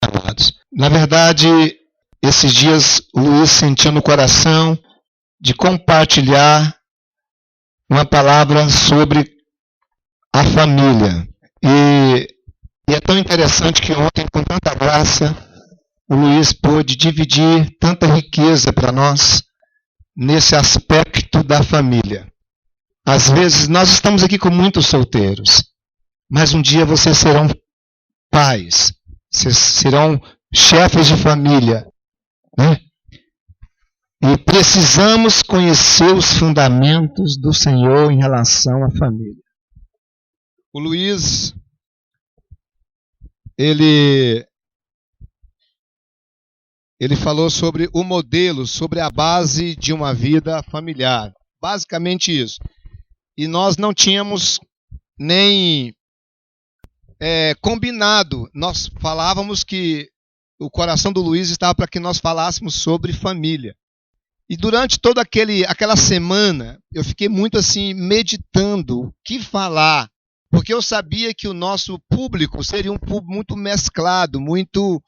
amados. Na verdade, esses dias o Luiz sentiu no coração de compartilhar uma palavra sobre a família. E é tão interessante que ontem, com tanta graça, o Luiz pôde dividir tanta riqueza para nós nesse aspecto da família. Às vezes, nós estamos aqui com muitos solteiros, mas um dia vocês serão pais, vocês serão chefes de família, né? E precisamos conhecer os fundamentos do Senhor em relação à família. O Luiz, ele falou sobre o modelo, sobre a base de uma vida familiar. Basicamente isso. E nós não tínhamos nem combinado. Nós falávamos que o coração do Luiz estava para que nós falássemos sobre família. E durante toda aquela semana, eu fiquei muito assim, meditando o que falar. Porque eu sabia que o nosso público seria um público muito mesclado, muito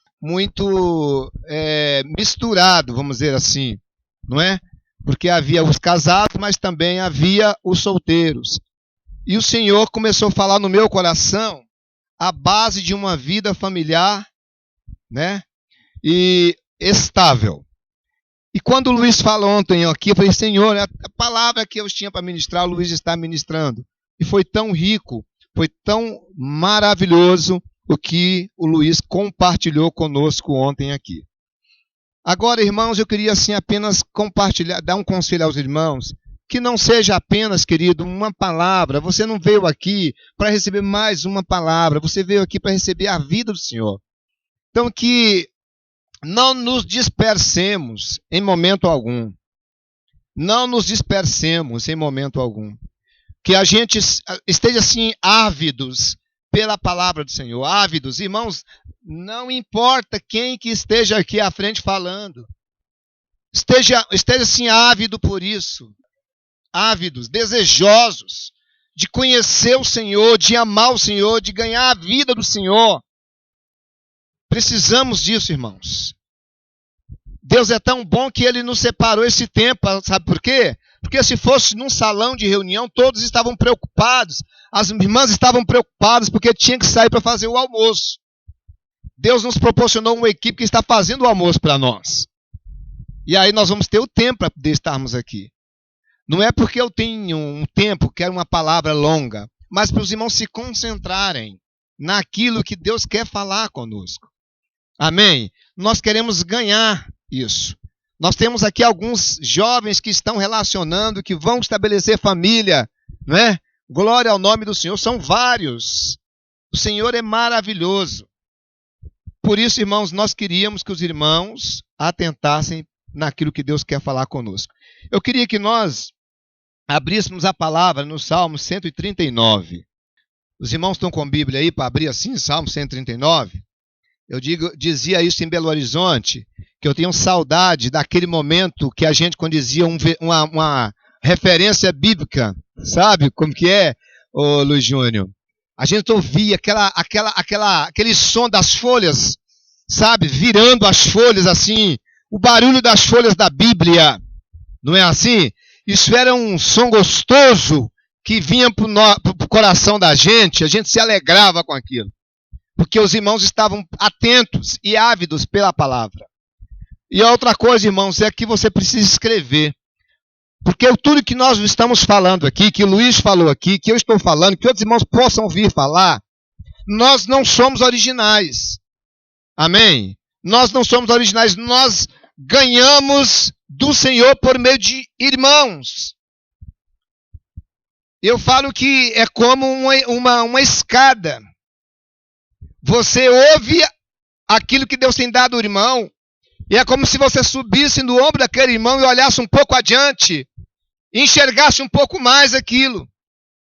misturado, vamos dizer assim, não é? Porque havia os casados, mas também havia os solteiros. E o Senhor começou a falar no meu coração a base de uma vida familiar, né? E estável. E quando o Luiz falou ontem aqui, eu falei, Senhor, a palavra que eu tinha para ministrar, o Luiz está ministrando. E foi tão rico, foi tão maravilhoso o que o Luiz compartilhou conosco ontem aqui. Agora, irmãos, eu queria assim apenas compartilhar, dar um conselho aos irmãos, que não seja apenas, querido, uma palavra. Você não veio aqui para receber mais uma palavra, você veio aqui para receber a vida do Senhor. Então, que não nos dispersemos em momento algum. Não nos dispersemos em momento algum. Que a gente esteja assim ávidos pela palavra do Senhor. Ávidos, irmãos, não importa quem que esteja aqui à frente falando. Esteja assim ávido por isso. Ávidos, desejosos de conhecer o Senhor, de amar o Senhor, de ganhar a vida do Senhor. Precisamos disso, irmãos. Deus é tão bom que Ele nos separou esse tempo, sabe por quê? Porque se fosse num salão de reunião, todos estavam preocupados. As irmãs estavam preocupadas porque tinha que sair para fazer o almoço. Deus nos proporcionou uma equipe que está fazendo o almoço para nós. E aí nós vamos ter o tempo para poder estarmos aqui. Não é porque eu tenho um tempo, quero uma palavra longa, mas para os irmãos se concentrarem naquilo que Deus quer falar conosco. Amém? Nós queremos ganhar isso. Nós temos aqui alguns jovens que estão relacionando, que vão estabelecer família, não é? Glória ao nome do Senhor, são vários. O Senhor é maravilhoso. Por isso, irmãos, nós queríamos que os irmãos atentassem naquilo que Deus quer falar conosco. Eu queria que nós abríssemos a palavra no Salmo 139. Os irmãos estão com a Bíblia aí para abrir assim, Salmo 139? Eu dizia isso em Belo Horizonte, que eu tenho saudade daquele momento que a gente, quando dizia uma referência bíblica, sabe como que é, ô Luiz Júnior? A gente ouvia aquele som das folhas, sabe, virando as folhas assim, o barulho das folhas da Bíblia, não é assim? Isso era um som gostoso que vinha para o coração da gente, a gente se alegrava com aquilo. Porque os irmãos estavam atentos e ávidos pela palavra. E a outra coisa, irmãos, é que você precisa escrever. Porque tudo que nós estamos falando aqui, que o Luiz falou aqui, que eu estou falando, que outros irmãos possam ouvir falar, nós não somos originais. Amém? Nós não somos originais, nós ganhamos do Senhor por meio de irmãos. Eu falo que é como uma escada. Você ouve aquilo que Deus tem dado ao irmão, e é como se você subisse no ombro daquele irmão e olhasse um pouco adiante, e enxergasse um pouco mais aquilo.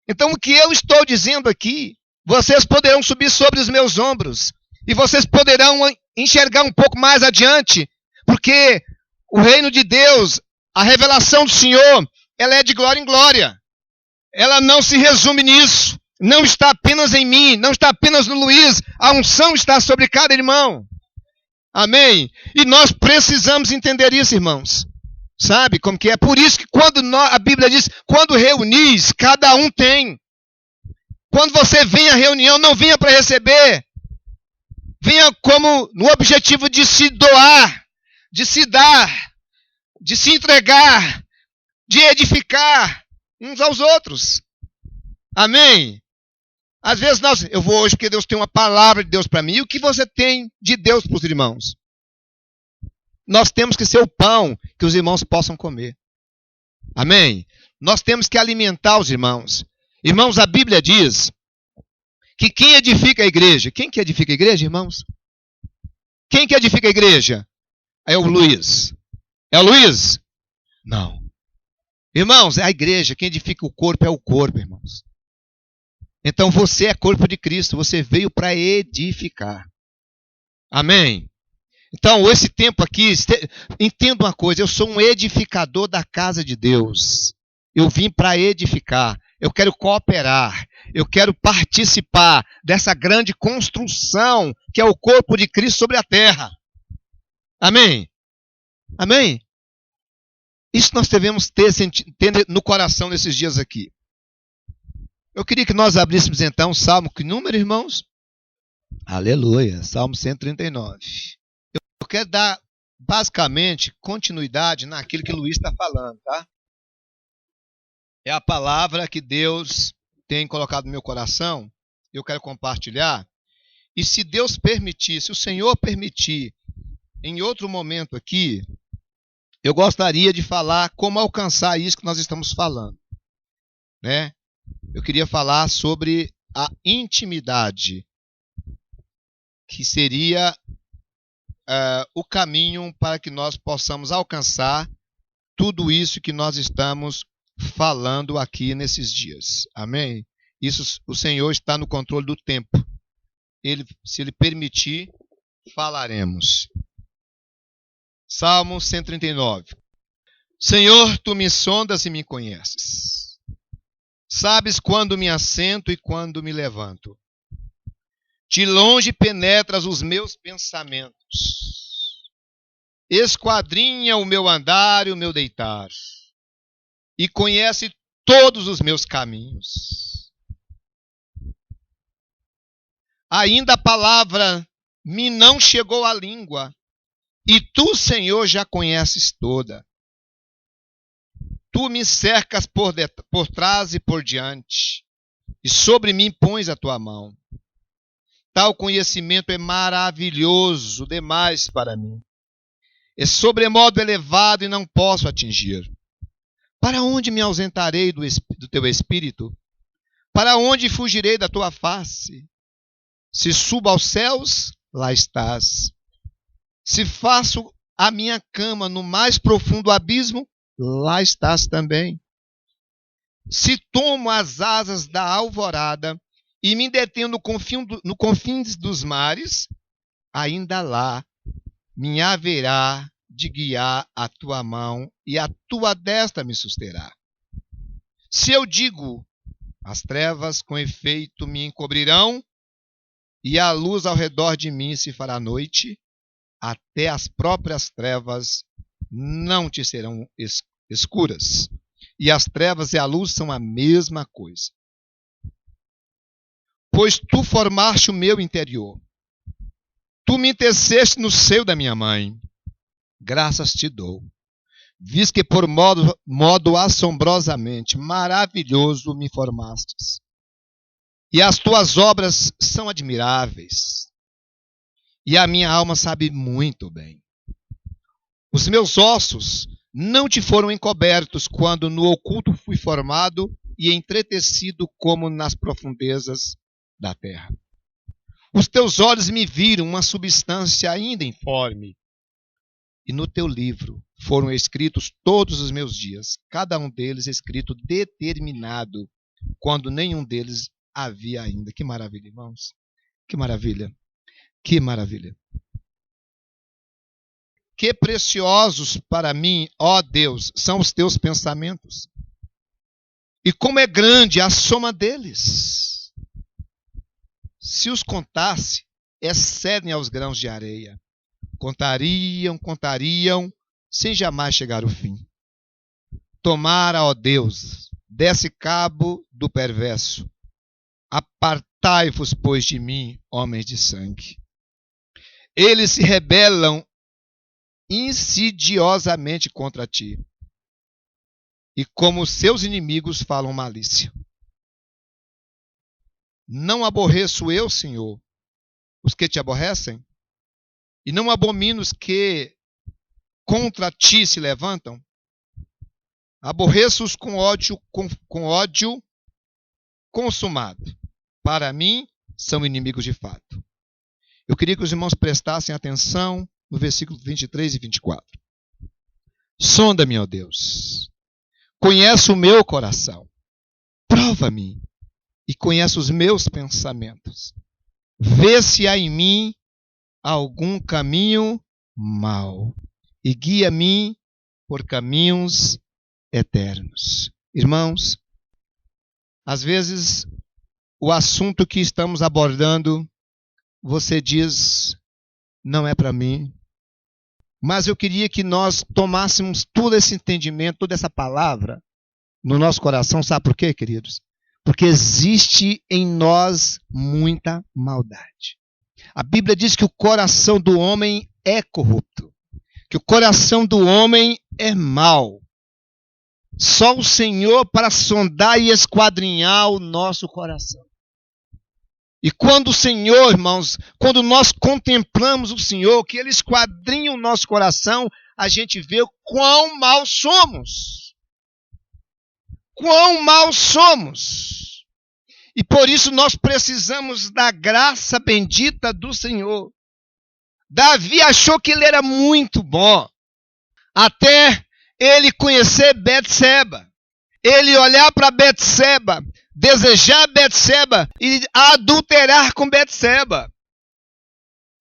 Então, o que eu estou dizendo aqui, vocês poderão subir sobre os meus ombros, e vocês poderão enxergar um pouco mais adiante, porque o reino de Deus, a revelação do Senhor, ela é de glória em glória. Ela não se resume nisso. Não está apenas em mim, não está apenas no Luiz, a unção está sobre cada irmão. Amém? E nós precisamos entender isso, irmãos. Sabe como que é? Por isso que a Bíblia diz, quando reunis, cada um tem. Quando você vem à reunião, não venha para receber. Venha como no objetivo de se doar, de se dar, de se entregar, de edificar uns aos outros. Amém? Às vezes eu vou hoje porque Deus tem uma palavra de Deus para mim. E o que você tem de Deus para os irmãos? Nós temos que ser o pão que os irmãos possam comer. Amém? Nós temos que alimentar os irmãos. Irmãos, a Bíblia diz que quem edifica a igreja... Quem que edifica a igreja, irmãos? Quem que edifica a igreja? É o Luiz. É o Luiz? Não. Irmãos, é a igreja. Quem edifica o corpo é o corpo, irmãos. Então você é corpo de Cristo. Você veio para edificar. Amém? Então, esse tempo aqui, entenda uma coisa, eu sou um edificador da casa de Deus. Eu vim para edificar, eu quero cooperar, eu quero participar dessa grande construção que é o corpo de Cristo sobre a terra. Amém? Amém? Isso nós devemos ter no coração nesses dias aqui. Eu queria que nós abríssemos então o Salmo, que número, irmãos? Aleluia, Salmo 139. Eu quero dar, basicamente, continuidade naquilo que o Luiz está falando, tá? É a palavra que Deus tem colocado no meu coração, eu quero compartilhar. E se Deus permitir, se o Senhor permitir, em outro momento aqui, eu gostaria de falar como alcançar isso que nós estamos falando, né? Eu queria falar sobre a intimidade, que seria o caminho para que nós possamos alcançar tudo isso que nós estamos falando aqui nesses dias. Amém? Isso, o Senhor está no controle do tempo. Se Ele permitir, falaremos. Salmo 139. Senhor, Tu me sondas e me conheces. Sabes quando me assento e quando me levanto. De longe penetras os meus pensamentos. Esquadrinha o meu andar e o meu deitar. E conhece todos os meus caminhos. Ainda a palavra me não chegou à língua, e Tu, Senhor, já conheces toda. Tu me cercas por trás e por diante, e sobre mim pões a Tua mão. Tal conhecimento é maravilhoso demais para mim. É sobremodo elevado e não posso atingir. Para onde me ausentarei do Teu Espírito? Para onde fugirei da Tua face? Se subo aos céus, lá estás. Se faço a minha cama no mais profundo abismo, lá estás também. Se tomo as asas da alvorada e me detendo no confins dos mares, ainda lá me haverá de guiar a Tua mão e a Tua destra me susterá. Se eu digo, as trevas com efeito me encobrirão, e a luz ao redor de mim se fará noite, até as próprias trevas não te serão escuras. E as trevas e a luz são a mesma coisa. Pois Tu formaste o meu interior. Tu me teceste no seio da minha mãe. Graças Te dou. Vis que por modo assombrosamente maravilhoso me formastes. E as Tuas obras são admiráveis. E a minha alma sabe muito bem. Os meus ossos não Te foram encobertos quando no oculto fui formado e entretecido como nas profundezas da terra. Os Teus olhos me viram uma substância ainda informe. E no Teu livro foram escritos todos os meus dias, cada um deles escrito determinado, quando nenhum deles havia ainda. Que maravilha, irmãos. Que maravilha. Que maravilha. Que preciosos para mim, ó Deus, são os Teus pensamentos. E como é grande a soma deles. Se os contasse, excedem aos grãos de areia. Contariam, sem jamais chegar ao fim. Tomara, ó Deus, desse cabo do perverso. Apartai-vos, pois, de mim, homens de sangue. Eles se rebelam insidiosamente contra ti, e como seus inimigos falam malícia. Não aborreço eu, Senhor, os que te aborrecem, e não abomino os que contra ti se levantam. Aborreço-os com ódio consumado. Para mim, são inimigos de fato. Eu queria que os irmãos prestassem atenção no versículo 23 e 24. Sonda-me, ó Deus. Conhece o meu coração. Prova-me e conhece os meus pensamentos. Vê se há em mim algum caminho mau e guia-me por caminhos eternos. Irmãos, às vezes o assunto que estamos abordando, você diz, não é para mim. Mas eu queria que nós tomássemos todo esse entendimento, toda essa palavra no nosso coração. Sabe por quê, queridos? Porque existe em nós muita maldade. A Bíblia diz que o coração do homem é corrupto, que o coração do homem é mau. Só o Senhor para sondar e esquadrinhar o nosso coração. E quando o Senhor, irmãos, quando nós contemplamos o Senhor, que Ele esquadrinha o nosso coração, a gente vê quão mal somos. Quão mal somos. E por isso nós precisamos da graça bendita do Senhor. Davi achou que ele era muito bom, até ele conhecer Betseba. Ele olhar para Betseba, desejar Betseba e adulterar com Betseba.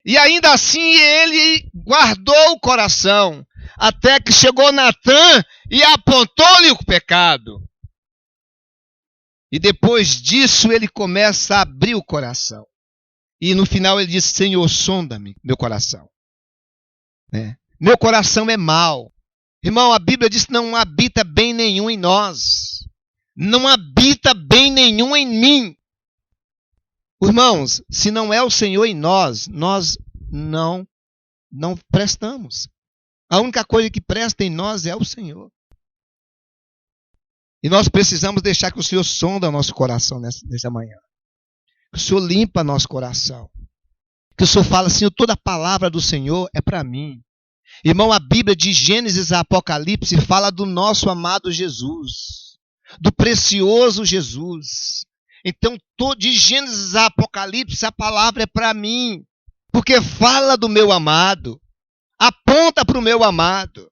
E ainda assim ele guardou o coração, até que chegou Natã e apontou-lhe o pecado. E depois disso ele começa a abrir o coração. E no final ele diz, Senhor, sonda-me, meu coração. Meu coração é mau. Irmão, a Bíblia diz que não habita bem nenhum em nós. Não habita bem nenhum em mim. Irmãos, se não é o Senhor em nós, nós não prestamos. A única coisa que presta em nós é o Senhor. E nós precisamos deixar que o Senhor sonda o nosso coração nessa manhã. Que o Senhor limpa nosso coração. Que o Senhor fala assim, toda a palavra do Senhor é para mim. Irmão, a Bíblia de Gênesis a Apocalipse fala do nosso amado Jesus. Do precioso Jesus. Então, de Gênesis a Apocalipse, a palavra é para mim. Porque fala do meu amado. Aponta para o meu amado.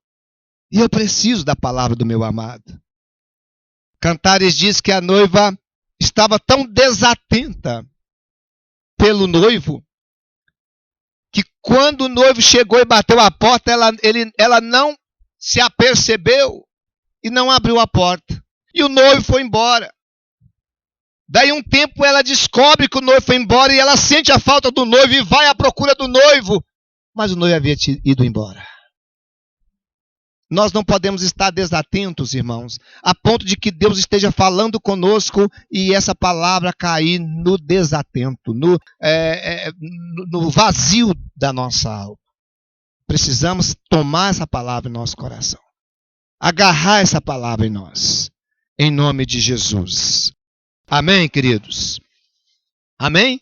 E eu preciso da palavra do meu amado. Cantares diz que a noiva estava tão desatenta pelo noivo, que quando o noivo chegou e bateu a porta, ela não se apercebeu e não abriu a porta. E o noivo foi embora. Daí um tempo ela descobre que o noivo foi embora e ela sente a falta do noivo e vai à procura do noivo. Mas o noivo havia ido embora. Nós não podemos estar desatentos, irmãos, a ponto de que Deus esteja falando conosco e essa palavra cair no desatento, no vazio da nossa alma. Precisamos tomar essa palavra em nosso coração. Agarrar essa palavra em nós. Em nome de Jesus. Amém, queridos? Amém?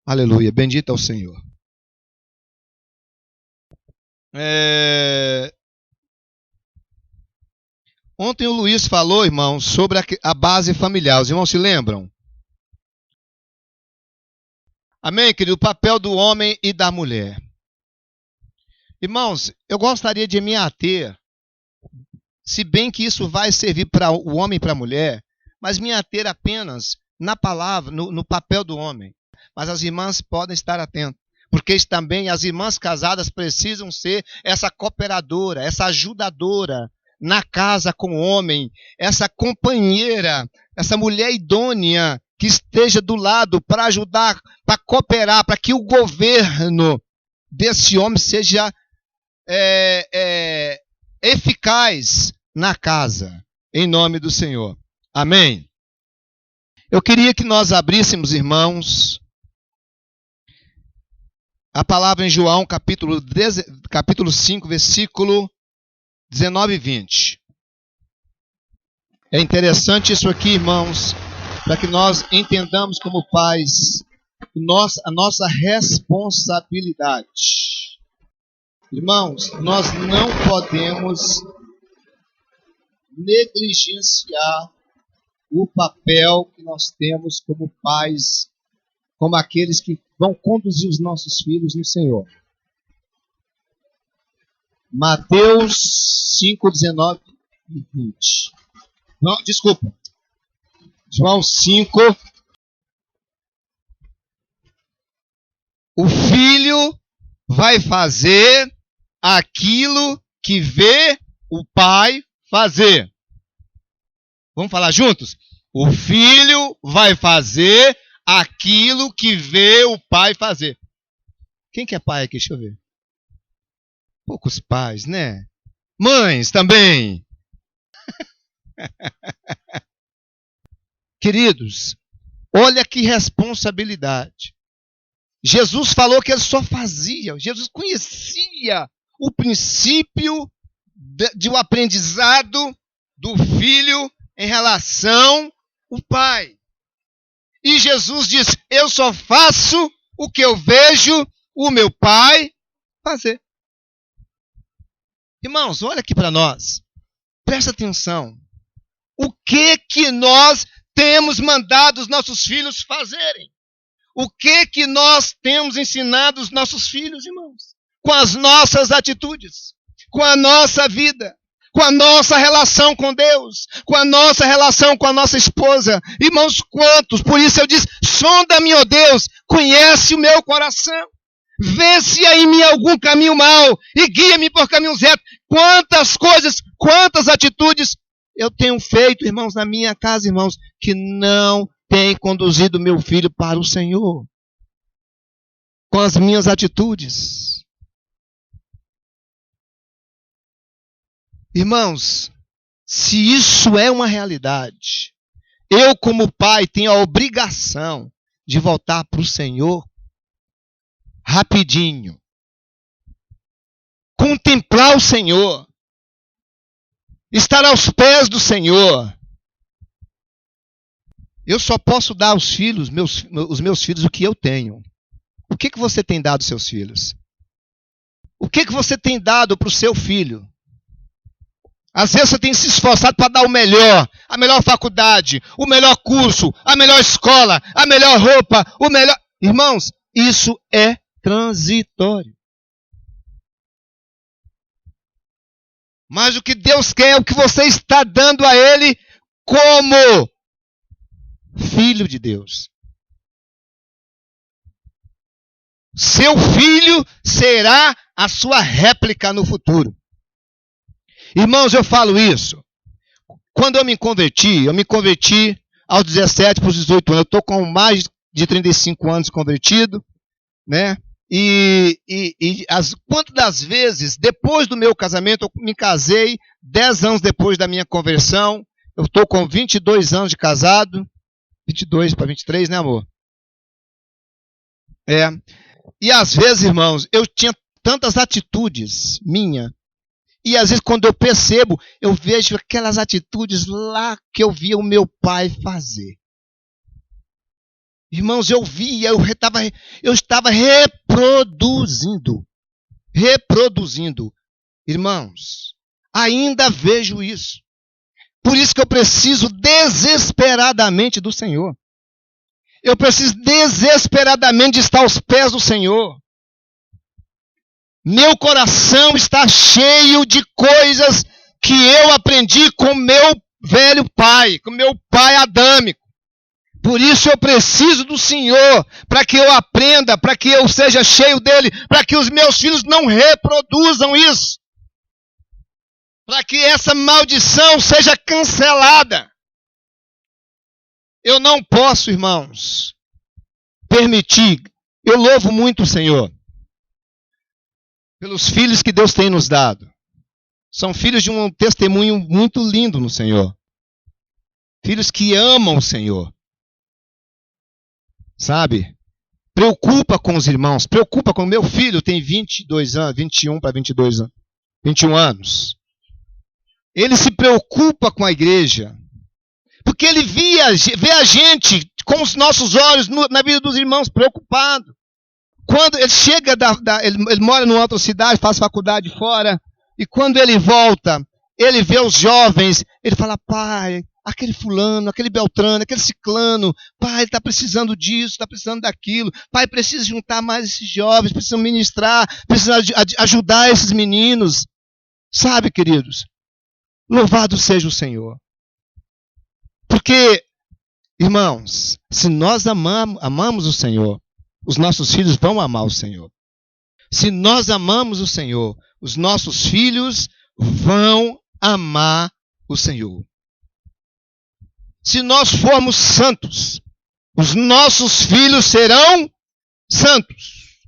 Aleluia. Bendito é o Senhor. Ontem o Luiz falou, irmãos, sobre a base familiar. Os irmãos se lembram? Amém, querido? O papel do homem e da mulher. Irmãos, eu gostaria de me ater, se bem que isso vai servir para o homem e para a mulher, mas me ater apenas na palavra, no papel do homem. Mas as irmãs podem estar atentas. Porque também as irmãs casadas precisam ser essa cooperadora, essa ajudadora na casa com o homem, essa companheira, essa mulher idônea que esteja do lado para ajudar, para cooperar, para que o governo desse homem seja eficaz na casa, em nome do Senhor. Amém? Eu queria que nós abríssemos, irmãos, a palavra em João, capítulo 5, versículo 19 e 20. É interessante isso aqui, irmãos, para que nós entendamos como pais a nossa responsabilidade. Irmãos, nós não podemos negligenciar o papel que nós temos como pais, como aqueles que vão conduzir os nossos filhos no Senhor. Mateus 5, 19 e 20. Não, desculpa. João 5. O filho vai fazer aquilo que vê o pai fazer. Vamos falar juntos? O filho vai fazer aquilo que vê o pai fazer. Quem que é pai aqui? Deixa eu ver. Poucos pais, né? Mães também. Queridos, olha que responsabilidade. Jesus falou que ele só fazia. Jesus conhecia o princípio do aprendizado do filho em relação ao pai. E Jesus diz: eu só faço o que eu vejo o meu pai fazer. Irmãos, olha aqui para nós. Presta atenção. O que nós temos mandado os nossos filhos fazerem? O que nós temos ensinado os nossos filhos, irmãos? Com as nossas atitudes, com a nossa vida, com a nossa relação com Deus, com a nossa relação com a nossa esposa. Irmãos, quantos? Por isso eu disse: sonda-me, ó Deus, conhece o meu coração. Vê se há em mim algum caminho mau e guia-me por caminhos retos. Quantas coisas, quantas atitudes eu tenho feito, irmãos, na minha casa, irmãos, que não tem conduzido meu filho para o Senhor. Com as minhas atitudes. Irmãos, se isso é uma realidade, eu como pai tenho a obrigação de voltar para o Senhor rapidinho. Contemplar o Senhor. Estar aos pés do Senhor. Eu só posso dar aos filhos, os meus filhos, o que eu tenho. O que você tem dado aos seus filhos? O que você tem dado para o seu filho? Às vezes você tem se esforçado para dar o melhor, a melhor faculdade, o melhor curso, a melhor escola, a melhor roupa, o melhor... Irmãos, isso é transitório. Mas o que Deus quer é o que você está dando a Ele como filho de Deus. Seu filho será a sua réplica no futuro. Irmãos, eu falo isso. Quando eu me converti aos 17 para os 18 anos. Eu estou com mais de 35 anos convertido, né? Quantas das vezes, depois do meu casamento, eu me casei 10 anos depois da minha conversão. Eu estou com 22 anos de casado. 22 para 23, né, amor? E às vezes, irmãos, eu tinha tantas atitudes minhas. E às vezes, quando eu percebo, eu vejo aquelas atitudes lá que eu via o meu pai fazer. Irmãos, eu via, eu estava reproduzindo. Irmãos, ainda vejo isso. Por isso que eu preciso desesperadamente do Senhor. Eu preciso desesperadamente de estar aos pés do Senhor. Meu coração está cheio de coisas que eu aprendi com meu velho pai, com meu pai adâmico. Por isso eu preciso do Senhor, para que eu aprenda, para que eu seja cheio dele, para que os meus filhos não reproduzam isso. Para que essa maldição seja cancelada. Eu não posso, irmãos, permitir. Eu louvo muito o Senhor. pelos filhos que Deus tem nos dado. São filhos de um testemunho muito lindo no Senhor. Filhos que amam o Senhor. Sabe? Preocupa com os irmãos. Preocupa com o meu filho, tem 22 anos, 21 para 22 anos. 21 anos. Ele se preocupa com a igreja. Porque ele vê a gente com os nossos olhos na vida dos irmãos, preocupado. Quando ele chega, ele mora numa outra cidade, faz faculdade fora, e quando ele volta, ele vê os jovens, ele fala, pai, aquele fulano, aquele beltrano, aquele ciclano, pai, ele está precisando disso, está precisando daquilo, pai, precisa juntar mais esses jovens, precisa ministrar, precisa ajudar esses meninos. Sabe, queridos, louvado seja o Senhor. Porque, irmãos, se nós amamos o Senhor, os nossos filhos vão amar o Senhor. Se nós amamos o Senhor, os nossos filhos vão amar o Senhor. Se nós formos santos, os nossos filhos serão santos.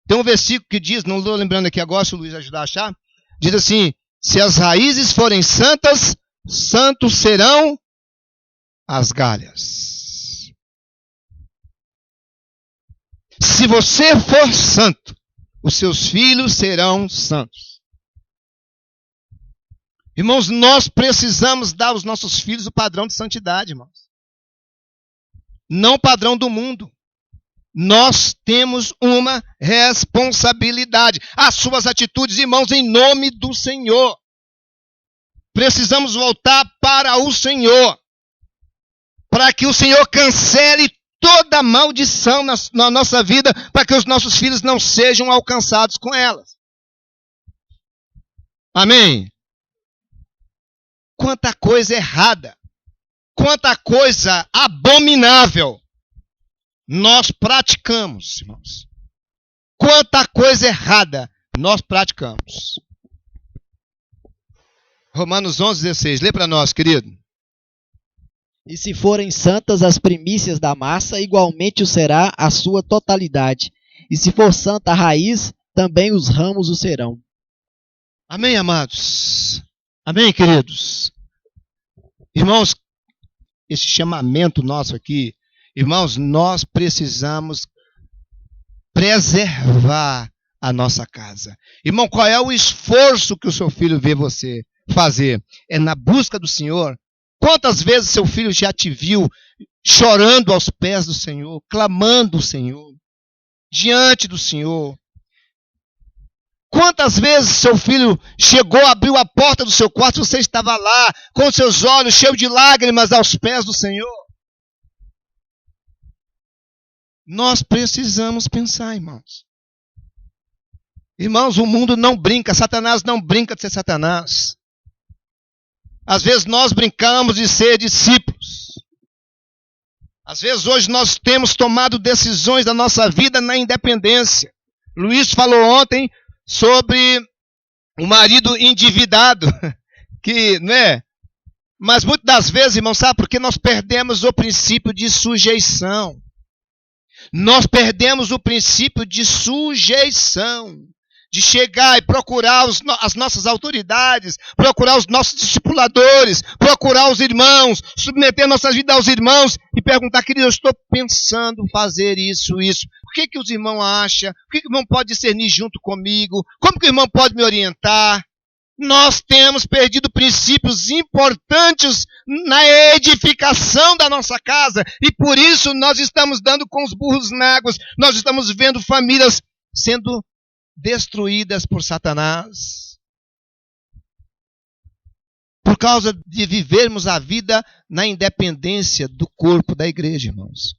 Tem um versículo que diz, não estou lembrando aqui agora, se o Luiz ajudar a achar, diz assim, se as raízes forem santas, santos serão as galhas. Se você for santo, os seus filhos serão santos. Irmãos, nós precisamos dar aos nossos filhos o padrão de santidade, irmãos. Não o padrão do mundo. Nós temos uma responsabilidade. As suas atitudes, irmãos, em nome do Senhor. Precisamos voltar para o Senhor. Para que o Senhor cancele toda maldição na nossa vida, para que os nossos filhos não sejam alcançados com elas. Amém? Quanta coisa errada, quanta coisa abominável nós praticamos, irmãos. Quanta coisa errada nós praticamos. Romanos 11:16, lê para nós, querido. E se forem santas as primícias da massa, igualmente o será a sua totalidade. E se for santa a raiz, também os ramos o serão. Amém, amados? Amém, queridos? Irmãos, esse chamamento nosso aqui, irmãos, nós precisamos preservar a nossa casa. Irmão, qual é o esforço que o seu filho vê você fazer? É na busca do Senhor. Quantas vezes seu filho já te viu chorando aos pés do Senhor, clamando o Senhor, diante do Senhor? Quantas vezes seu filho chegou, abriu a porta do seu quarto, você estava lá, com seus olhos cheios de lágrimas aos pés do Senhor? Nós precisamos pensar, irmãos. Irmãos, o mundo não brinca, Satanás não brinca de ser Satanás. Às vezes nós brincamos de ser discípulos. Às vezes hoje nós temos tomado decisões da nossa vida na independência. Luiz falou ontem sobre o marido endividado, que, não é? Mas muitas das vezes, irmão, sabe por que nós perdemos o princípio de sujeição? Nós perdemos o princípio de sujeição. De chegar e procurar as nossas autoridades, procurar os nossos discipuladores, procurar os irmãos, submeter nossa vida aos irmãos e perguntar, querido, eu estou pensando fazer isso. O que os irmãos acham? O que o irmão pode discernir junto comigo? Como que o irmão pode me orientar? Nós temos perdido princípios importantes na edificação da nossa casa e por isso nós estamos dando com os burros na água. Nós estamos vendo famílias sendo destruídas por Satanás. Por causa de vivermos a vida na independência do corpo da igreja, irmãos.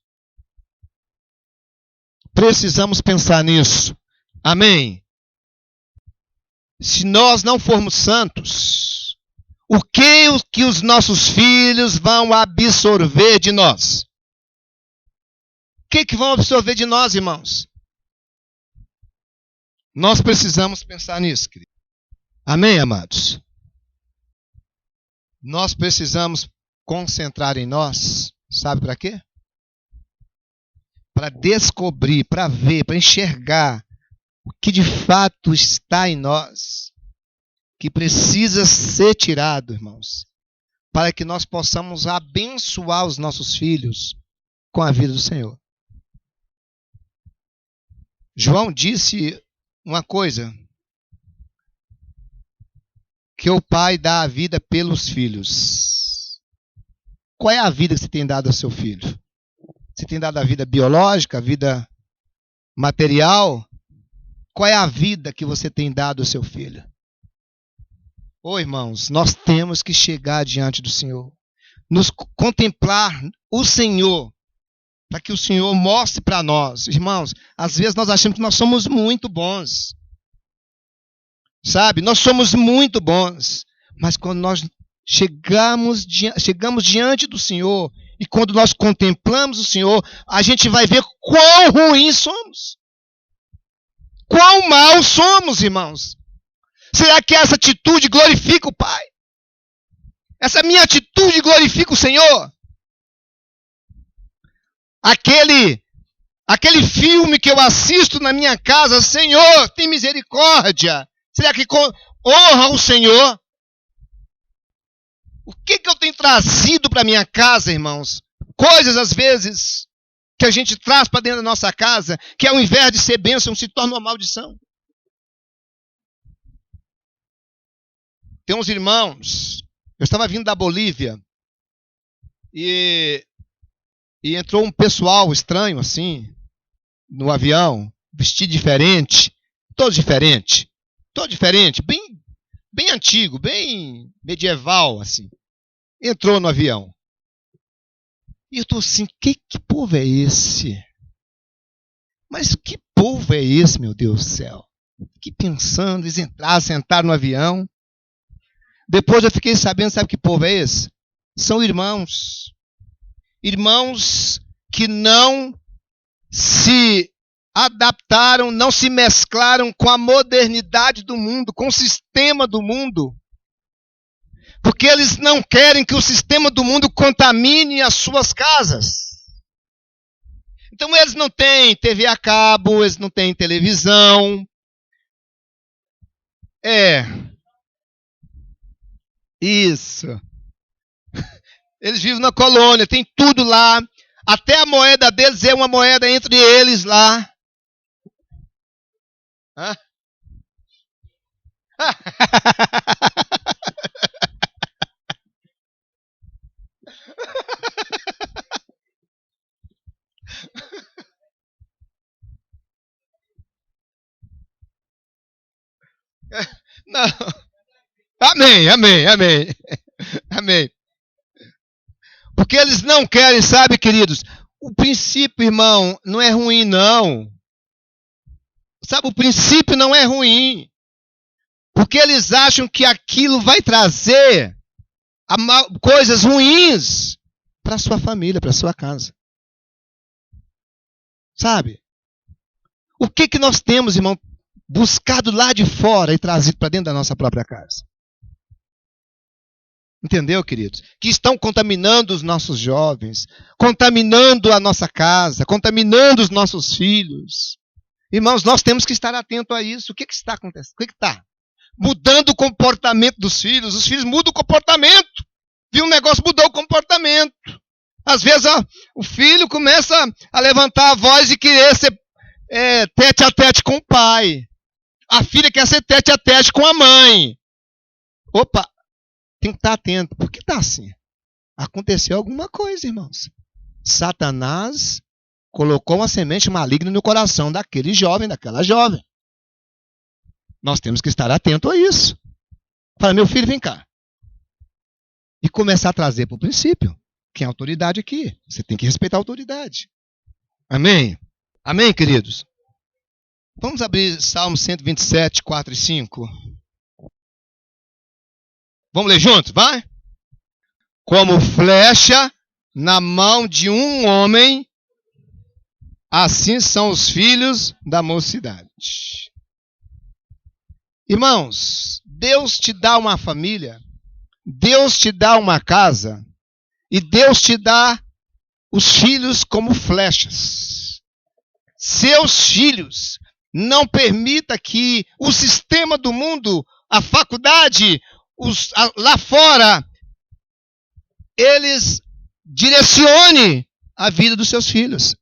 Precisamos pensar nisso. Amém? Se nós não formos santos, o que os nossos filhos vão absorver de nós? O que vão absorver de nós, irmãos? Nós precisamos pensar nisso, querido. Amém, amados? Nós precisamos concentrar em nós, sabe para quê? Para descobrir, para ver, para enxergar que de fato está em nós, que precisa ser tirado, irmãos, para que nós possamos abençoar os nossos filhos com a vida do Senhor. João disse uma coisa, que o pai dá a vida pelos filhos. Qual é a vida que você tem dado ao seu filho? Você tem dado a vida biológica, a vida material? Qual é a vida que você tem dado ao seu filho? Ô irmãos, nós temos que chegar diante do Senhor, nos contemplar o Senhor, para que o Senhor mostre para nós. Irmãos, às vezes nós achamos que nós somos muito bons. Sabe, nós somos muito bons, mas quando nós chegamos diante do Senhor, e quando nós contemplamos o Senhor, a gente vai ver quão ruins somos. Quão maus somos, irmãos. Será que essa atitude glorifica o Pai? Essa minha atitude glorifica o Senhor? Aquele filme que eu assisto na minha casa, Senhor, tem misericórdia. Será que honra o Senhor? O que eu tenho trazido para minha casa, irmãos? Coisas, às vezes, que a gente traz para dentro da nossa casa, que ao invés de ser bênção, se torna uma maldição. Tem uns irmãos, eu estava vindo da Bolívia, e entrou um pessoal estranho, assim, no avião, vestido diferente, todo diferente, bem antigo, bem medieval, assim. Entrou no avião. E eu estou assim, que povo é esse? Mas que povo é esse, meu Deus do céu? Fiquei pensando, eles entraram, sentaram no avião. Depois eu fiquei sabendo, sabe que povo é esse? São irmãos. Irmãos que não se adaptaram, não se mesclaram com a modernidade do mundo, com o sistema do mundo. Porque eles não querem que o sistema do mundo contamine as suas casas. Então eles não têm TV a cabo, eles não têm televisão. Isso. Eles vivem na colônia, tem tudo lá. Até a moeda deles é uma moeda entre eles lá. Hã? Não. Amém. Porque eles não querem, sabe, queridos? O princípio, irmão, não é ruim, não. Sabe, o princípio não é ruim. Porque eles acham que aquilo vai trazer coisas ruins para a sua família, para a sua casa. Sabe? O que nós temos, irmão, buscado lá de fora e trazido para dentro da nossa própria casa? Entendeu, queridos? Que estão contaminando os nossos jovens, contaminando a nossa casa, contaminando os nossos filhos. Irmãos, nós temos que estar atentos a isso. O que está acontecendo? O que está? Mudando o comportamento dos filhos. Os filhos mudam o comportamento. Viu um negócio, mudou o comportamento. Às vezes o filho começa a levantar a voz e querer ser tete a tete com o pai. A filha quer ser tete a tete com a mãe. Opa, tem que estar atento. Por que está assim? Aconteceu alguma coisa, irmãos. Satanás colocou uma semente maligna no coração daquele jovem, daquela jovem. Nós temos que estar atento a isso. Fala, meu filho, vem cá. E começar a trazer para o princípio. Quem é a autoridade aqui? Você tem que respeitar a autoridade. Amém? Amém, queridos? Vamos abrir Salmo 127, 4 e 5. Vamos ler juntos, vai? Como flecha na mão de um homem, assim são os filhos da mocidade. Irmãos, Deus te dá uma família, Deus te dá uma casa, e Deus te dá os filhos como flechas. Seus filhos Não permita que o sistema do mundo, a faculdade, lá fora, eles direcione a vida dos seus filhos.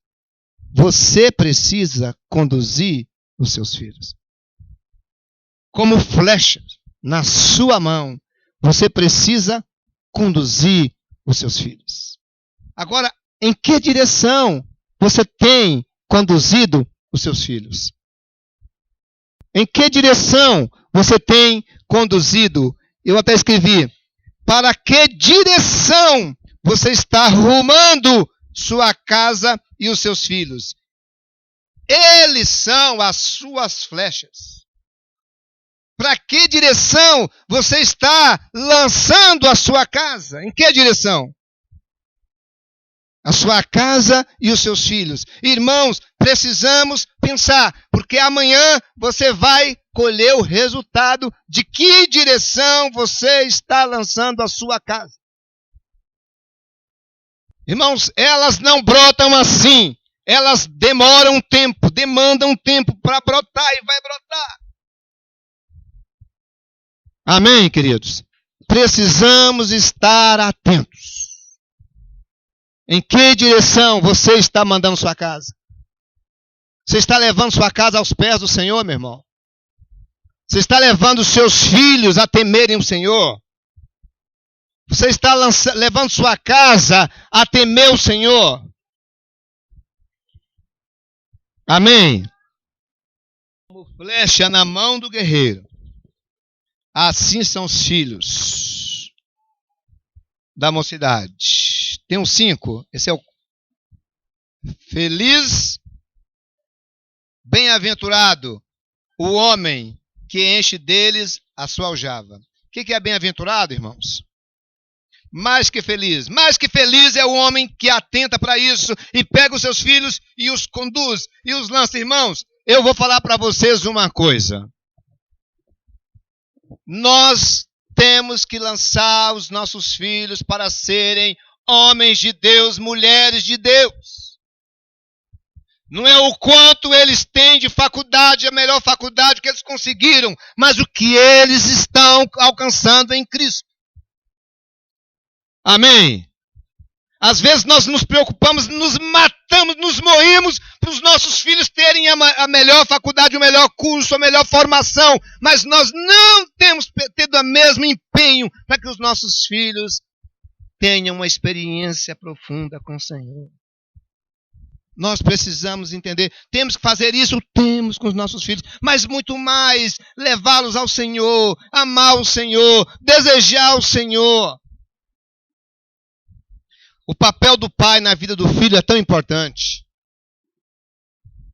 Você precisa conduzir os seus filhos. Como flechas na sua mão, você precisa conduzir os seus filhos. Agora, em que direção você tem conduzido os seus filhos? Em que direção você tem conduzido? Eu até escrevi, para que direção você está rumando sua casa e os seus filhos? Eles são as suas flechas. Para que direção você está lançando a sua casa? Em que direção? A sua casa e os seus filhos. Irmãos, precisamos pensar, porque amanhã você vai colher o resultado de que direção você está lançando a sua casa. Irmãos, elas não brotam assim. Elas demoram tempo, demandam tempo para brotar e vai brotar. Amém, queridos? Precisamos estar atentos. Em que direção você está mandando sua casa? Você está levando sua casa aos pés do Senhor, meu irmão? Você está levando os seus filhos a temerem o Senhor? Você está levando sua casa a temer o Senhor? Amém? Como flecha na mão do guerreiro, assim são os filhos da mocidade. Tem um 5. Esse é o feliz, bem-aventurado o homem que enche deles a sua aljava. O que é bem-aventurado, irmãos? Mais que feliz. Mais que feliz é o homem que atenta para isso e pega os seus filhos e os conduz e os lança. Irmãos, eu vou falar para vocês uma coisa. Nós temos que lançar os nossos filhos para serem homens de Deus, mulheres de Deus. Não é o quanto eles têm de faculdade, a melhor faculdade que eles conseguiram, mas o que eles estão alcançando em Cristo. Amém? Às vezes nós nos preocupamos, nos matamos, nos moímos para os nossos filhos terem a melhor faculdade, o melhor curso, a melhor formação, mas nós não temos tido o mesmo empenho para que os nossos filhos tenham uma experiência profunda com o Senhor. Nós precisamos entender, temos que fazer isso, temos com os nossos filhos, mas muito mais, levá-los ao Senhor, amar o Senhor, desejar o Senhor. O papel do pai na vida do filho é tão importante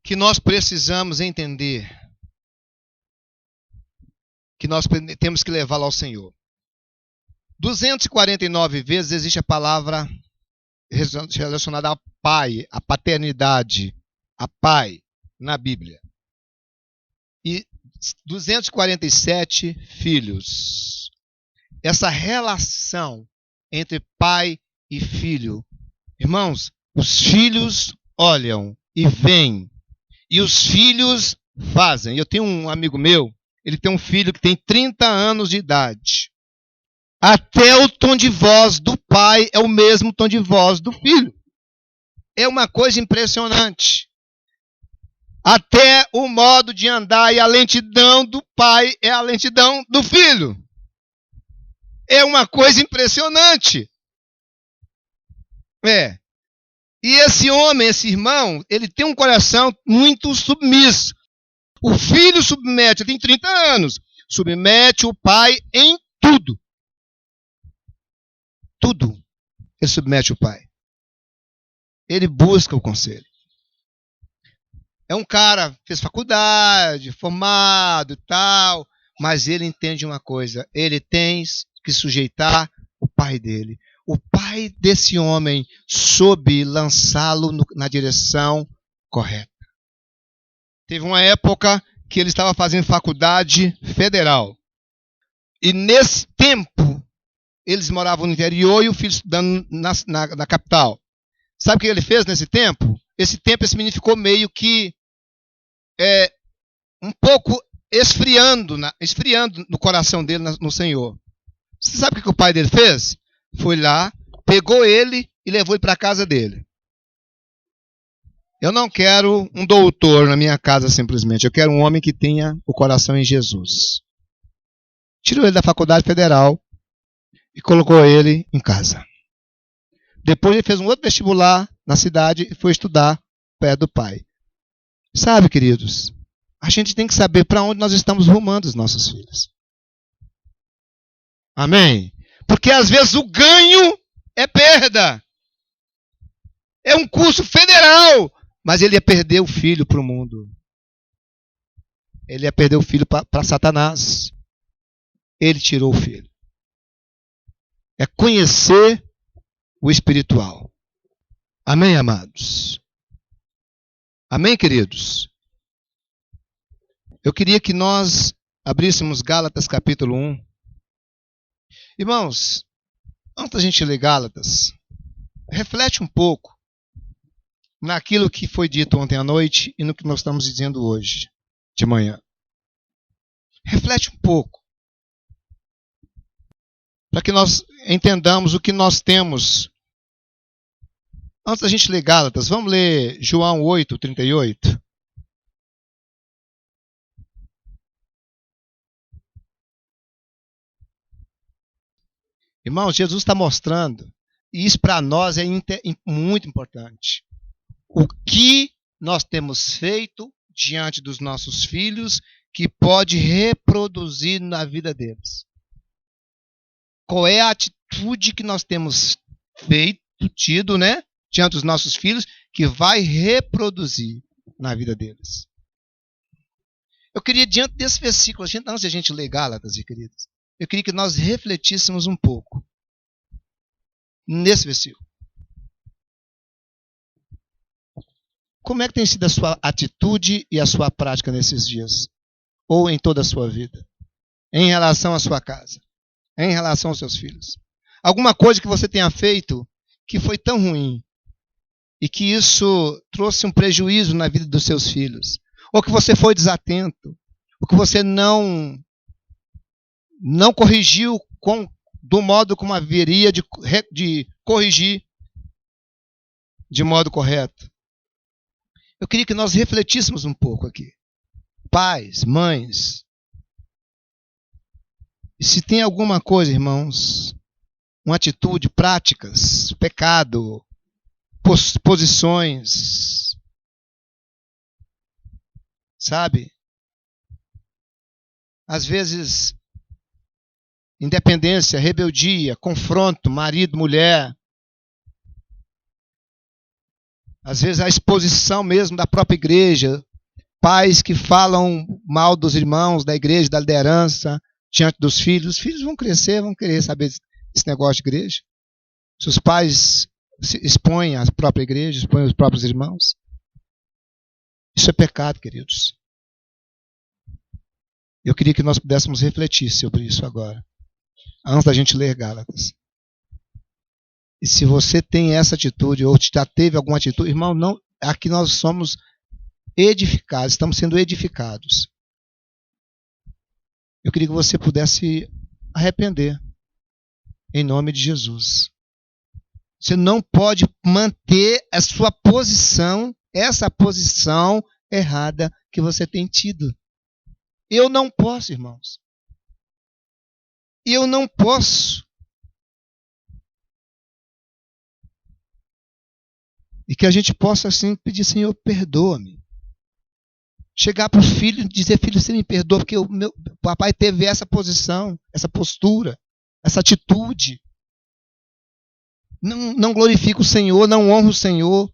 que nós precisamos entender que nós temos que levá-lo ao Senhor. 249 vezes existe a palavra relacionada a pai, a paternidade, a pai, na Bíblia. E 247 filhos. Essa relação entre pai e filho. Irmãos, os filhos olham e veem. E os filhos fazem. Eu tenho um amigo meu, ele tem um filho que tem 30 anos de idade. Até o tom de voz do pai é o mesmo tom de voz do filho. É uma coisa impressionante. Até o modo de andar e a lentidão do pai é a lentidão do filho. É uma coisa impressionante. E esse homem, esse irmão, ele tem um coração muito submisso. O filho submete, ele tem 30 anos, submete o pai em tudo. Tudo. Ele submete o pai. Ele busca o conselho. É um cara, fez faculdade, formado e tal, mas ele entende uma coisa, ele tem que sujeitar o pai dele. O pai desse homem soube lançá-lo na direção correta. Teve uma época que ele estava fazendo faculdade federal. E nesse tempo, eles moravam no interior e o filho estudando na capital. Sabe o que ele fez nesse tempo? Esse tempo, esse menino ficou meio que um pouco esfriando no coração dele no Senhor. Você sabe o que o pai dele fez? Foi lá, pegou ele e levou ele para a casa dele. Eu não quero um doutor na minha casa simplesmente. Eu quero um homem que tenha o coração em Jesus. Tirou ele da faculdade federal e colocou ele em casa. Depois ele fez um outro vestibular na cidade e foi estudar perto do pai. Sabe, queridos, a gente tem que saber para onde nós estamos rumando os nossos filhos. Amém? Porque às vezes o ganho é perda. É um curso federal. Mas ele ia perder o filho para o mundo. Ele ia perder o filho para Satanás. Ele tirou o filho. É conhecer o espiritual. Amém, amados? Amém, queridos? Eu queria que nós abríssemos Gálatas capítulo 1. Irmãos, antes da gente ler Gálatas, reflete um pouco naquilo que foi dito ontem à noite e no que nós estamos dizendo hoje, de manhã. Reflete um pouco, para que nós entendamos o que nós temos. Antes da gente ler Gálatas, vamos ler João 8, 38. Irmãos, Jesus está mostrando, e isso para nós é muito importante. O que nós temos feito diante dos nossos filhos que pode reproduzir na vida deles? Qual é a atitude que nós temos tido, né, diante dos nossos filhos que vai reproduzir na vida deles? Eu queria, diante desse versículo, antes de a gente ler Gálatas, queridos, eu queria que nós refletíssemos um pouco nesse versículo. Como é que tem sido a sua atitude e a sua prática nesses dias? Ou em toda a sua vida? Em relação à sua casa? Em relação aos seus filhos? Alguma coisa que você tenha feito que foi tão ruim e que isso trouxe um prejuízo na vida dos seus filhos? Ou que você foi desatento? Ou que você não corrigiu do modo como haveria de corrigir de modo correto? Eu queria que nós refletíssemos um pouco aqui. Pais, mães. E se tem alguma coisa, irmãos, uma atitude, práticas, pecado, posições, sabe? Às vezes, independência, rebeldia, confronto, marido, mulher. Às vezes a exposição mesmo da própria igreja, pais que falam mal dos irmãos, da igreja, da liderança, diante dos filhos. Os filhos vão crescer, vão querer saber desse negócio de igreja. Se os pais se expõem à própria igreja, expõem os próprios irmãos. Isso é pecado, queridos. Eu queria que nós pudéssemos refletir sobre isso agora, antes da gente ler Gálatas. E se você tem essa atitude, ou já teve alguma atitude, irmão, não, aqui nós somos edificados, estamos sendo edificados. Eu queria que você pudesse arrepender, em nome de Jesus. Você não pode manter a sua posição, essa posição errada que você tem tido. Eu não posso, irmãos. Eu não posso. E que a gente possa, assim, pedir, Senhor, perdoa-me. Chegar para o filho e dizer, filho, você me perdoa, porque o meu papai teve essa posição, essa postura, essa atitude. Não glorifica o Senhor, não honra o Senhor.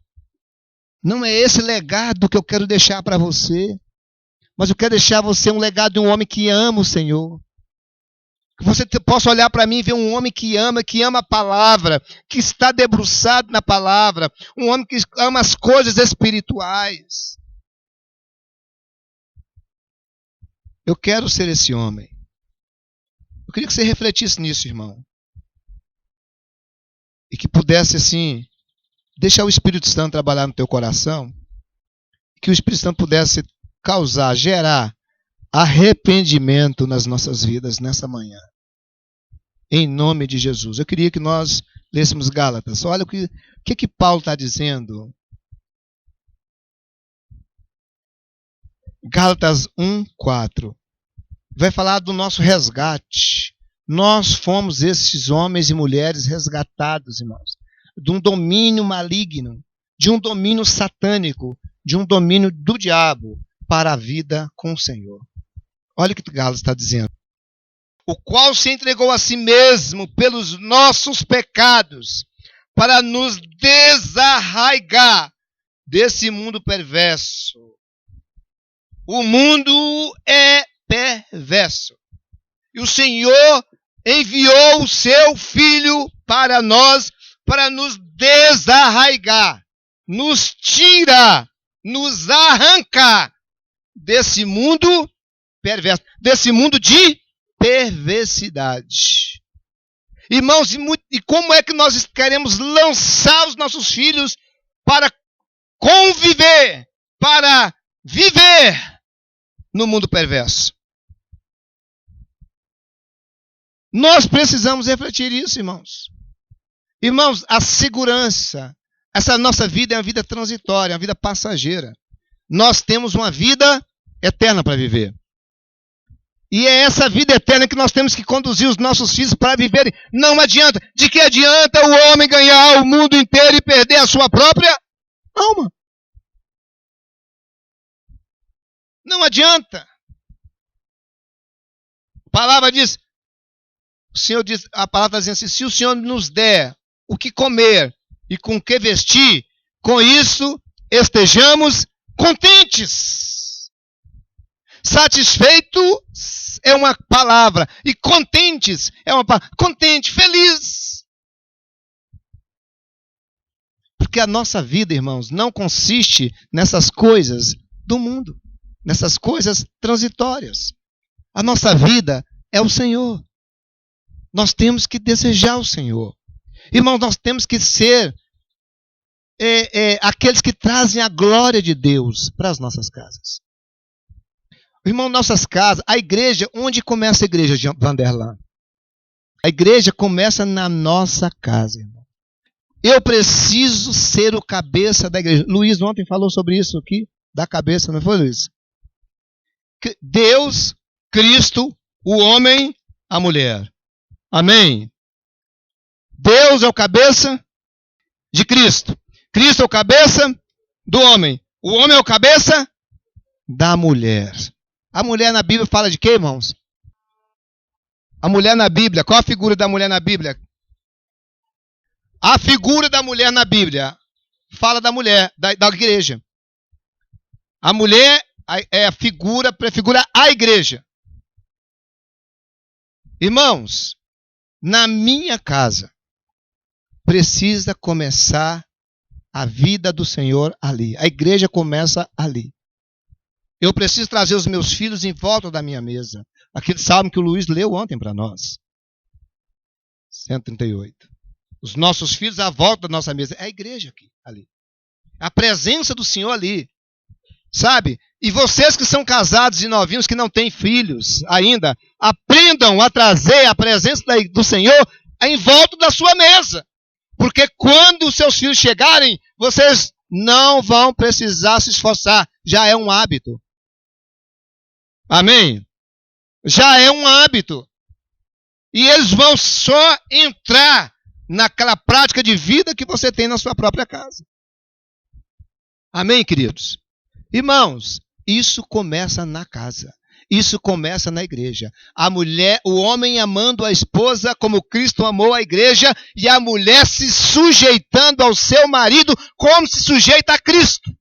Não é esse legado que eu quero deixar para você. Mas eu quero deixar você um legado de um homem que ama o Senhor. Que você possa olhar para mim e ver um homem que ama a palavra, que está debruçado na palavra, um homem que ama as coisas espirituais. Eu quero ser esse homem. Eu queria que você refletisse nisso, irmão. E que pudesse, assim, deixar o Espírito Santo trabalhar no teu coração. Que o Espírito Santo pudesse causar, gerar arrependimento nas nossas vidas nessa manhã. Em nome de Jesus. Eu queria que nós lêssemos Gálatas. Olha o que Paulo está dizendo. Gálatas 1:4. Vai falar do nosso resgate. Nós fomos esses homens e mulheres resgatados, irmãos, de um domínio maligno, de um domínio satânico, de um domínio do diabo para a vida com o Senhor. Olha o que Gálatas está dizendo. O qual se entregou a si mesmo pelos nossos pecados, para nos desarraigar desse mundo perverso. O mundo é perverso. E o Senhor enviou o seu Filho para nós, para nos desarraigar, nos tirar, nos arrancar desse mundo perverso, desse mundo de perversidade. Irmãos, e como é que nós queremos lançar os nossos filhos para conviver, para viver no mundo perverso? Nós precisamos refletir isso, irmãos. Irmãos, a segurança, essa nossa vida é uma vida transitória, uma vida passageira. Nós temos uma vida eterna para viver. E é essa vida eterna que nós temos que conduzir os nossos filhos para viverem. Não adianta. De que adianta o homem ganhar o mundo inteiro e perder a sua própria alma? Não adianta. A palavra diz, a palavra está dizendo assim, se o Senhor nos der o que comer e com o que vestir, com isso estejamos contentes. Satisfeito é uma palavra, e contentes é uma palavra. Contente, feliz. Porque a nossa vida, irmãos, não consiste nessas coisas do mundo, nessas coisas transitórias. A nossa vida é o Senhor. Nós temos que desejar o Senhor. Irmãos, nós temos que ser aqueles que trazem a glória de Deus para as nossas casas. Irmão, nossas casas, a igreja, onde começa a igreja de Vanderlan? A igreja começa na nossa casa, irmão. Eu preciso ser o cabeça da igreja. Luiz ontem falou sobre isso aqui, da cabeça, não foi, Luiz? Deus, Cristo, o homem, a mulher. Amém? Deus é o cabeça de Cristo. Cristo é o cabeça do homem. O homem é o cabeça da mulher. A mulher na Bíblia fala de quê, irmãos? A mulher na Bíblia, qual a figura da mulher na Bíblia? A figura da mulher na Bíblia fala da mulher, da igreja. A mulher é a figura, prefigura a igreja. Irmãos, na minha casa, precisa começar a vida do Senhor ali. A igreja começa ali. Eu preciso trazer os meus filhos em volta da minha mesa. Aquele salmo que o Luiz leu ontem para nós. 138. Os nossos filhos à volta da nossa mesa. É a igreja aqui, ali. A presença do Senhor ali. Sabe? E vocês que são casados e novinhos, que não têm filhos ainda, aprendam a trazer a presença do Senhor em volta da sua mesa. Porque quando os seus filhos chegarem, vocês não vão precisar se esforçar. Já é um hábito. Amém? Já é um hábito. E eles vão só entrar naquela prática de vida que você tem na sua própria casa. Amém, queridos? Irmãos, isso começa na casa. Isso começa na igreja. A mulher, o homem amando a esposa como Cristo amou a igreja, e a mulher se sujeitando ao seu marido como se sujeita a Cristo.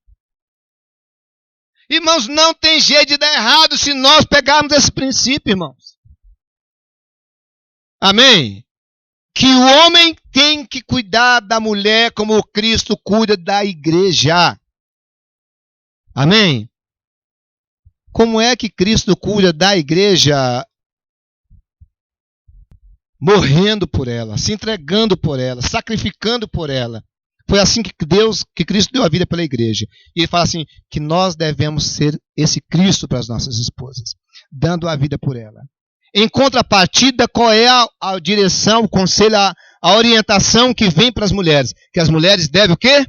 Irmãos, não tem jeito de dar errado se nós pegarmos esse princípio, irmãos. Amém? Que o homem tem que cuidar da mulher como Cristo cuida da igreja. Amém? Como é que Cristo cuida da igreja? Morrendo por ela, se entregando por ela, sacrificando por ela. Foi assim que Cristo deu a vida pela igreja. E ele fala assim, que nós devemos ser esse Cristo para as nossas esposas. dando a vida por ela. Em contrapartida, qual é a direção, o conselho, a orientação que vem para as mulheres? Que as mulheres devem o quê?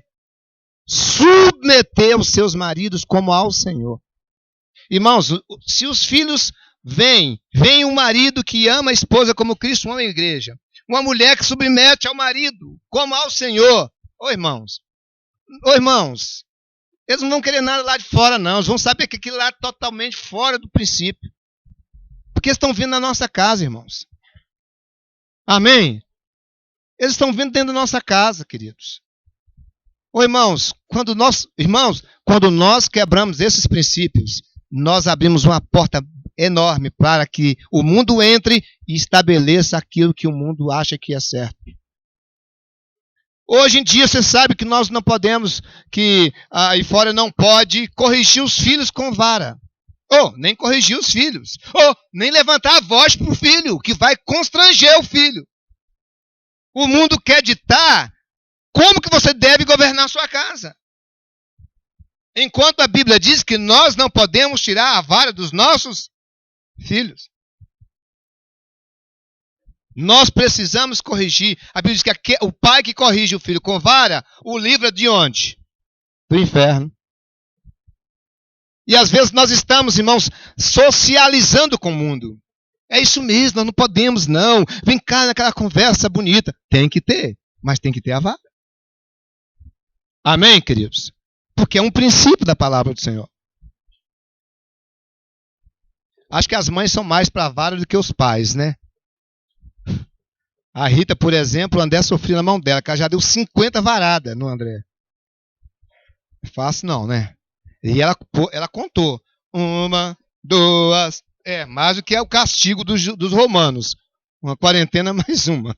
Submeter os seus maridos como ao Senhor. Irmãos, se os filhos vem um marido que ama a esposa como Cristo ama a igreja. Uma mulher que submete ao marido como ao Senhor. Ô irmãos, eles não vão querer nada lá de fora, não. Eles vão saber que aquilo lá é totalmente fora do princípio. Porque eles estão vindo na nossa casa, irmãos. Amém? Eles estão vindo dentro da nossa casa, queridos. Ô irmãos, quando nós quebramos esses princípios, nós abrimos uma porta enorme para que o mundo entre e estabeleça aquilo que o mundo acha que é certo. Hoje em dia você sabe que nós não podemos, que aí fora não pode corrigir os filhos com vara. Ou nem corrigir os filhos. Ou nem levantar a voz para o filho, que vai constranger o filho. O mundo quer ditar como que você deve governar a sua casa. Enquanto a Bíblia diz que nós não podemos tirar a vara dos nossos filhos. Nós precisamos corrigir. A Bíblia diz que o pai que corrige o filho com vara, o livra de onde? Do inferno. E às vezes nós estamos, irmãos, socializando com o mundo. É isso mesmo, nós não podemos não. Vem cá naquela conversa bonita. Tem que ter, mas tem que ter a vara. Amém, queridos? Porque é um princípio da palavra do Senhor. Acho que as mães são mais para a vara do que os pais, né? A Rita, por exemplo, o André sofreu na mão dela, que ela já deu 50 varadas no André. Não é fácil não, né? E ela contou. 1, 2, mais do que é o castigo dos romanos. Uma quarentena mais uma.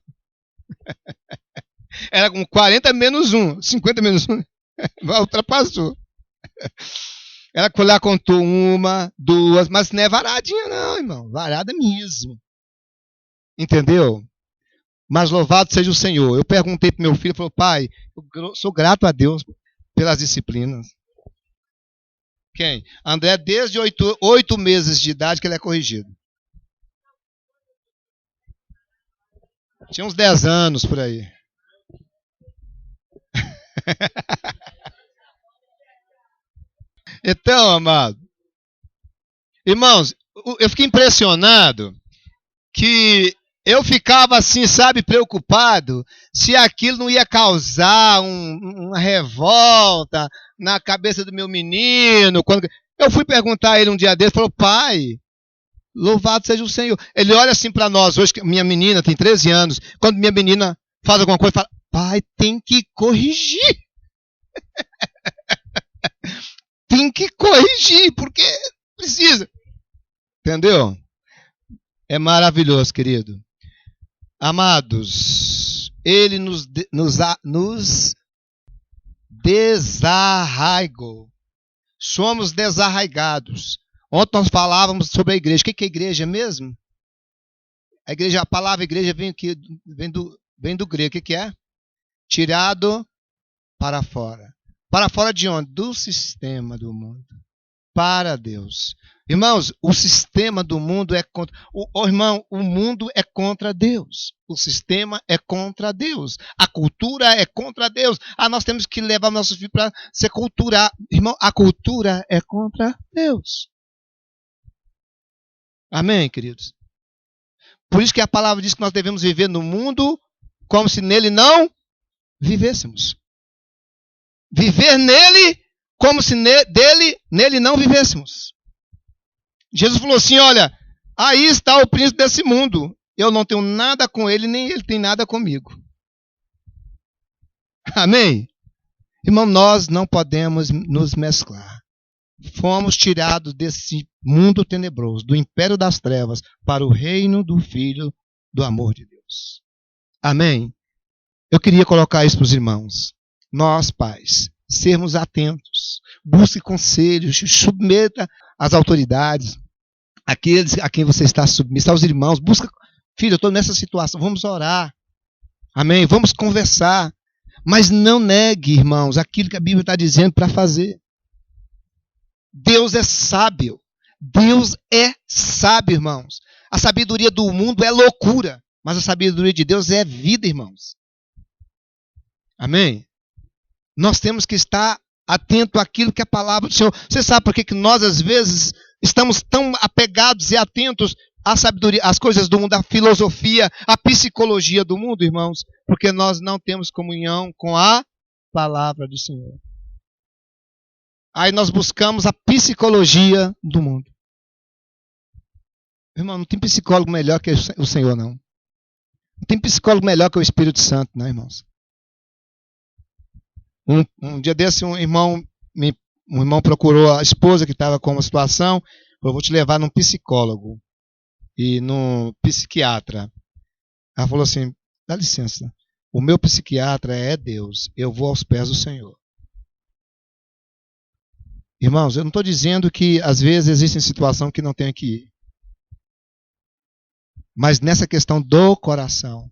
Era com 40 menos 1, 50 menos 1, ultrapassou. Ela contou 1, 2, mas não é varadinha não, irmão. Varada mesmo. Entendeu? Mas louvado seja o Senhor. Eu perguntei para meu filho, ele falou, pai, eu sou grato a Deus pelas disciplinas. Quem? André, desde 8 meses de idade que ele é corrigido. Tinha uns 10 anos por aí. Então, amado, irmãos, eu fiquei impressionado que eu ficava assim, sabe, preocupado se aquilo não ia causar uma revolta na cabeça do meu menino. Eu fui perguntar a ele um dia desse, falou, pai, louvado seja o Senhor. Ele olha assim para nós hoje, que minha menina tem 13 anos, quando minha menina faz alguma coisa, fala, pai, tem que corrigir. Tem que corrigir, porque precisa. Entendeu? É maravilhoso, querido. Amados, ele nos desarraigou. Somos desarraigados. Ontem nós falávamos sobre a igreja. O que é igreja mesmo? A palavra igreja vem do grego. O que é? Tirado para fora. Para fora de onde? Do sistema do mundo. Para Deus. Irmãos, o sistema do mundo é contra... o mundo é contra Deus. O sistema é contra Deus. A cultura é contra Deus. Nós temos que levar nossos filhos para ser cultural. Irmão, a cultura é contra Deus. Amém, queridos? Por isso que a palavra diz que nós devemos viver no mundo como se nele não vivêssemos. Viver nele como se nele não vivêssemos. Jesus falou assim, olha, aí está o príncipe desse mundo. Eu não tenho nada com ele, nem ele tem nada comigo. Amém? Irmão, nós não podemos nos mesclar. Fomos tirados desse mundo tenebroso, do império das trevas, para o reino do Filho do amor de Deus. Amém? Eu queria colocar isso para os irmãos. Nós, pais, sermos atentos, busque conselhos, submeta às autoridades, aqueles a quem você está submisso, aos irmãos, busca, filho, eu estou nessa situação, vamos orar, amém, vamos conversar, mas não negue, irmãos, aquilo que a Bíblia está dizendo para fazer. Deus é sábio, Deus é sábio, irmãos. A sabedoria do mundo é loucura, mas a sabedoria de Deus é vida, irmãos. Amém? Nós temos que estar atento àquilo que é a palavra do Senhor. Você sabe por que nós, às vezes, estamos tão apegados e atentos à sabedoria, às coisas do mundo, à filosofia, à psicologia do mundo, irmãos? Porque nós não temos comunhão com a palavra do Senhor. Aí nós buscamos a psicologia do mundo. Irmão, não tem psicólogo melhor que o Senhor, não. Não tem psicólogo melhor que o Espírito Santo, não, irmãos. Um dia desse, um irmão procurou a esposa que estava com uma situação, falou, vou te levar num psicólogo e num psiquiatra. Ela falou assim, dá licença, o meu psiquiatra é Deus, eu vou aos pés do Senhor. Irmãos, eu não estou dizendo que às vezes existem situações que não tem que ir. Mas nessa questão do coração,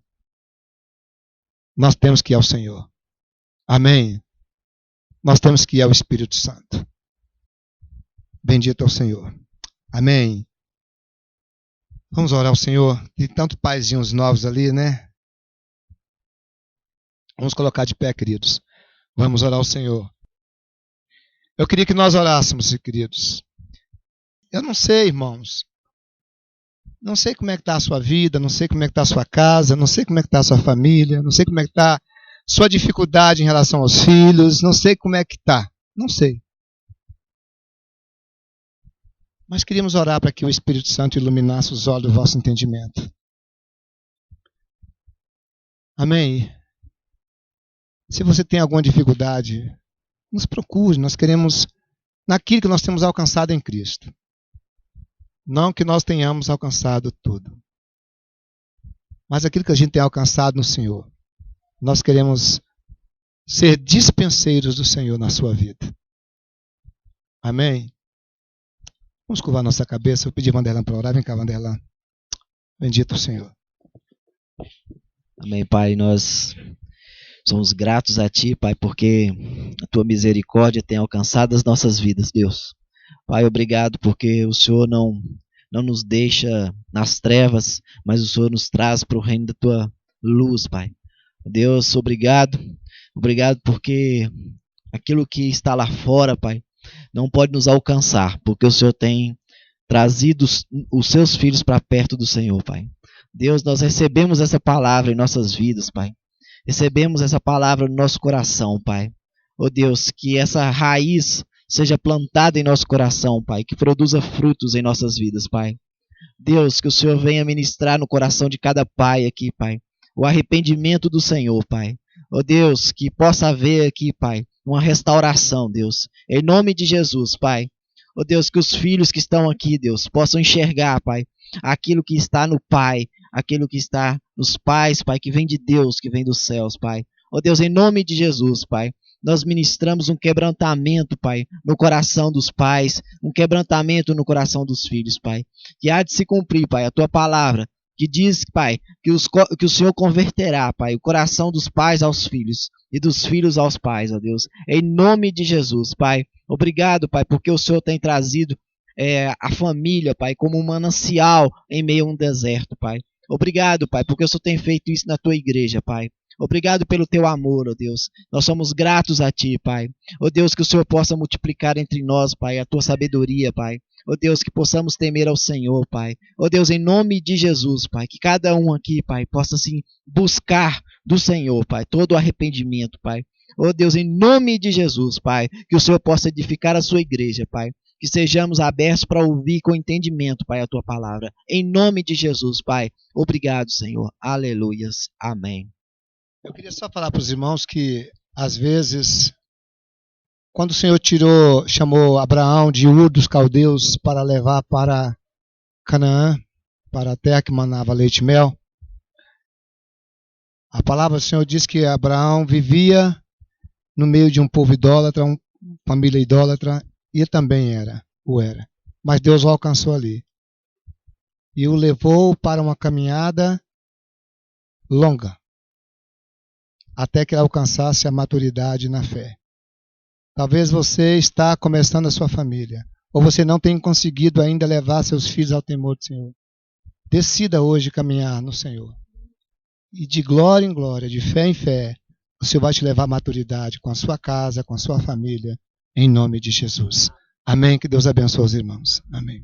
nós temos que ir ao Senhor. Amém? Nós temos que ir ao Espírito Santo. Bendito é o Senhor. Amém? Vamos orar ao Senhor. Tem tantos paizinhos novos ali, né? Vamos colocar de pé, queridos. Vamos orar ao Senhor. Eu queria que nós orássemos, queridos. Eu não sei, irmãos. Não sei como é que está a sua vida, não sei como é que está a sua casa, não sei como é que está a sua família, não sei como é que está a sua dificuldade em relação aos filhos, não sei como é que está, não sei. Mas queríamos orar para que o Espírito Santo iluminasse os olhos do vosso entendimento. Amém? Se você tem alguma dificuldade, nos procure, nós queremos naquilo que nós temos alcançado em Cristo. Não que nós tenhamos alcançado tudo, mas aquilo que a gente tem alcançado no Senhor. Nós queremos ser dispenseiros do Senhor na sua vida. Amém? Vamos curvar nossa cabeça. Eu pedi a Vanderlan para orar. Vem cá, Vanderlan. Bendito o Senhor. Amém, Pai. Nós somos gratos a Ti, Pai, porque a Tua misericórdia tem alcançado as nossas vidas, Deus. Pai, obrigado porque o Senhor não nos deixa nas trevas, mas o Senhor nos traz para o reino da Tua luz, Pai. Deus, obrigado. Obrigado porque aquilo que está lá fora, Pai, não pode nos alcançar, porque o Senhor tem trazido os seus filhos para perto do Senhor, Pai. Deus, nós recebemos essa palavra em nossas vidas, Pai. Recebemos essa palavra no nosso coração, Pai. Oh Deus, que essa raiz seja plantada em nosso coração, Pai, que produza frutos em nossas vidas, Pai. Deus, que o Senhor venha ministrar no coração de cada pai aqui, Pai, o arrependimento do Senhor, Pai. Oh Deus, que possa haver aqui, Pai, uma restauração, Deus, em nome de Jesus, Pai. Oh Deus, que os filhos que estão aqui, Deus, possam enxergar, Pai, aquilo que está no Pai, aquilo que está nos pais, Pai, que vem de Deus, que vem dos céus, Pai. Oh Deus, em nome de Jesus, Pai, nós ministramos um quebrantamento, Pai, no coração dos pais, um quebrantamento no coração dos filhos, Pai. Que há de se cumprir, Pai, a Tua palavra, que diz, Pai, que o Senhor converterá, Pai, o coração dos pais aos filhos e dos filhos aos pais, ó Deus. Em nome de Jesus, Pai. Obrigado, Pai, porque o Senhor tem trazido a família, Pai, como um manancial em meio a um deserto, Pai. Obrigado, Pai, porque o Senhor tem feito isso na Tua igreja, Pai. Obrigado pelo Teu amor, ó Deus. Nós somos gratos a Ti, Pai. Ó Deus, que o Senhor possa multiplicar entre nós, Pai, a Tua sabedoria, Pai. Ó Deus, que possamos temer ao Senhor, Pai. Ó Deus, em nome de Jesus, Pai, que cada um aqui, Pai, possa assim buscar do Senhor, Pai, todo o arrependimento, Pai. Ó Deus, em nome de Jesus, Pai, que o Senhor possa edificar a sua igreja, Pai. Que sejamos abertos para ouvir com entendimento, Pai, a Tua palavra. Em nome de Jesus, Pai. Obrigado, Senhor. Aleluias. Amém. Eu queria só falar para os irmãos que, às vezes, quando o Senhor chamou Abraão de Ur dos Caldeus para levar para Canaã, para a terra que manava leite e mel, a palavra do Senhor diz que Abraão vivia no meio de um povo idólatra, uma família idólatra, e ele também era. Mas Deus o alcançou ali. E o levou para uma caminhada longa, até que ele alcançasse a maturidade na fé. Talvez você está começando a sua família, ou você não tem conseguido ainda levar seus filhos ao temor do Senhor, decida hoje caminhar no Senhor. E de glória em glória, de fé em fé, o Senhor vai te levar à maturidade com a sua casa, com a sua família, em nome de Jesus. Amém. Que Deus abençoe os irmãos. Amém.